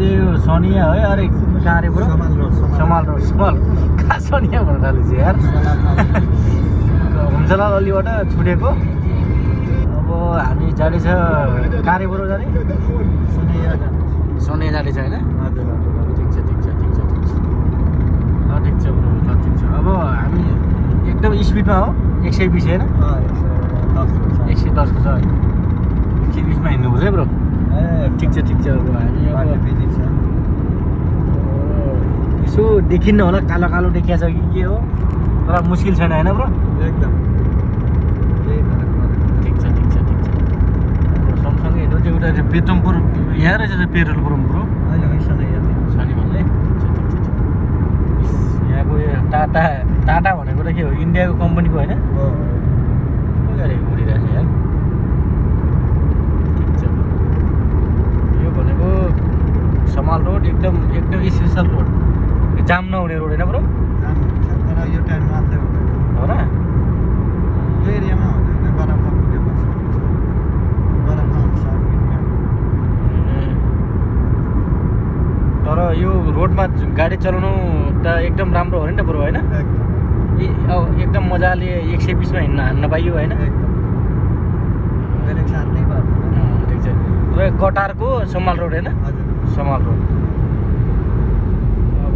चाहिँ यो सोनिया है अरे कहाँ अरे ब्रो समाल रोड कहाँ सोनिया भन्न थालेपछि यार हुम्चलाल अलीबाट छुटेको अब हामी जाँदैछ कहाँ अरे ब्रो जाने सोनिया जाँदैछ होइन ठिक छ ठिक छ ठिक छ ठिक छ ठिक छ ब्रो ठिक छ अब हामी एकदम स्पिडमा हो 120 होइन 110 को छ है 120 मा हिँड्नुपर्छ है ब्रो ठिक छ अब हामी अब यसो देखिन्न होला कालो कालो देखिया छ कि के हो तर मुस्किल छैन होइन ब्रो एकदम ठिक छ सँगसँगै हेर्नु त्यो एउटा पेट्रोलपुर यहाँ रहेछ पेट्रोलपुर ब्रो शनि भन्ने यहाँको यो टाटा भनेको त के हो इन्डियाको कम्पनीको होइन गाडी घुरिरहेको यार ठिक छ यो भनेको समाल रोड एकदम स्पेसल रोड जाम नहुने रोड होइन ब्रो यो टाइम मात्रै हो र यो एरियामा हुँदैन बराबर पुगेपछि बराबर तर यो रोडमा गाडी चलाउनु त एकदम राम्रो हो नि त ब्रो होइन एकदम मजाले 120 मा हान्न पाइयो होइन ठिक छ र कटारको समाल रोड होइन समाल रोड अब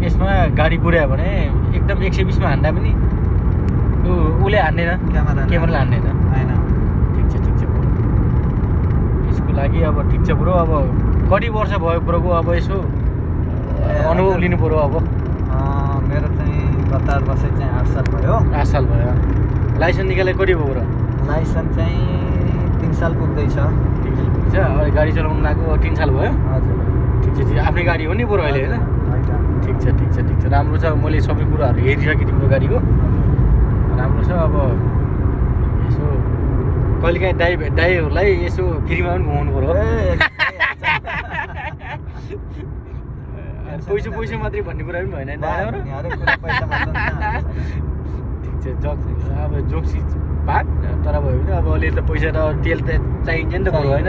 यसमा गाडी कुदायो भने एकदम 120 मा हान्दा पनि उसले हान्दैन क्यामेराले हान्दैन ठिक छ ब्रो यसको लागि अब ठिक छ ब्रो अब कति वर्ष भयो ब्रोको अब यसो अनुभव लिनु पर्यो अब मेरो चाहिँ गत वर्ष चाहिँ 8 साल भयो 8 साल भयो लाइसेन्स निकाले कति भयो ब्रो लाइसेन्स चाहिँ 3 साल पुग्दैछ अहिले गाडी चलाउनु लाग्यो 3 साल भयो हजुर ठिक छ आफ्नै गाडी हो नि ब्रो अहिले होइन ठिक छ राम्रो छ मैले सबै कुराहरू हेरिसकेँ तिम्रो गाडीको राम्रो छ अब यसो कहिलेकाहीँ दाइहरूलाई यसो फ्रीमा पनि घुमाउनु पर्यो पैसा मात्रै भन्ने कुरा पनि भएन ठिक छ अब जोक्सी बात तर भयो भने अब अहिले त पैसा त तेल त चाहिन्छ नि त बरु होइन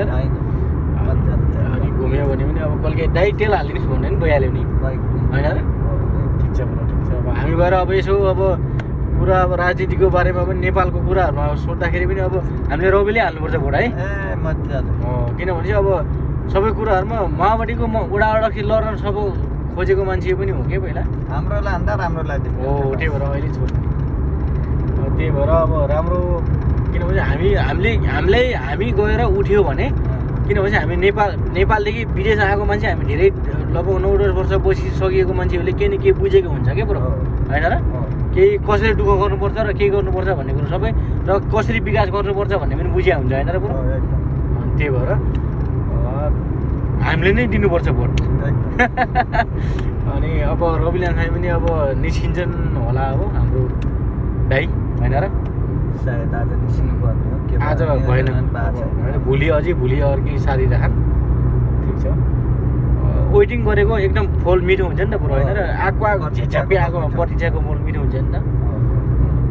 अनि घुम्यो भने पनि अब कहिलेकाहीँ दाइ तेल हालिदिनुहोस् भन्यो नि भइहाल्यो नि होइन र ठिक छ अब हामी गएर अब यसो अब पुरा अब राजनीतिको बारेमा पनि नेपालको कुराहरूमा सोद्धाखेरि पनि अब हामीले रविले हाल्नुपर्छ भोट है किनभने चाहिँ अब सबै कुराहरूमा माओवादीको उडाडकी लड्न सब खोजेको मान्छे पनि हो क्या पहिला हाम्रोलाई हान्दा राम्रोलाई हो त्यही भएर अहिले छोड्नु त्यही भएर अब राम्रो किनभने हामी गएर उठ्यो भने किनभने हामी नेपालदेखि विदेश आएको मान्छे हामी धेरै लगभग 9-10 वर्ष बसिसकेको मान्छेहरूले केही न केही बुझेको हुन्छ क्या ब्रो होइन र केही कसरी दुःख गर्नुपर्छ र के गर्नुपर्छ भन्ने कुरो सबै र कसरी विकास गर्नुपर्छ भन्ने पनि बुझिया हुन्छ होइन र ब्रो त्यही भएर हामीले नै दिनुपर्छ भोट अनि अब रविलाल साई पनि अब निस्किन्छन् होला अब हाम्रो दाइ होइन र सायद आज निस्किनु पर्ने हो के आज भएन भोलि अर्कै साथी राखन ठिक छ वेटिङ गरेको एकदम फल मिठो हुन्छ नि त ब्रो होइन र आएको झ्याप्पे आएको प्रतीक्षाको फल मिठो हुन्छ नि त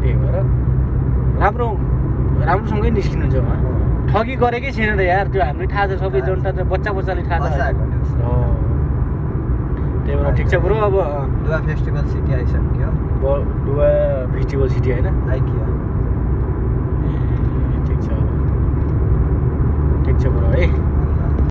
त्यही भएर राम्रोसँगै निस्किनुहुन्छ उहाँ ठगी गरेकै छैन त यार त्यो हामीलाई थाहा छ सबै जनता त बच्चाले थाहा छ त्यही भएर ठिक छ ब्रो अब डुवा फेस्टिभल सिटी आइसक्यो डुवा फेस्टिभल सिटी होइन आइकियो ठिक छ ब्रो है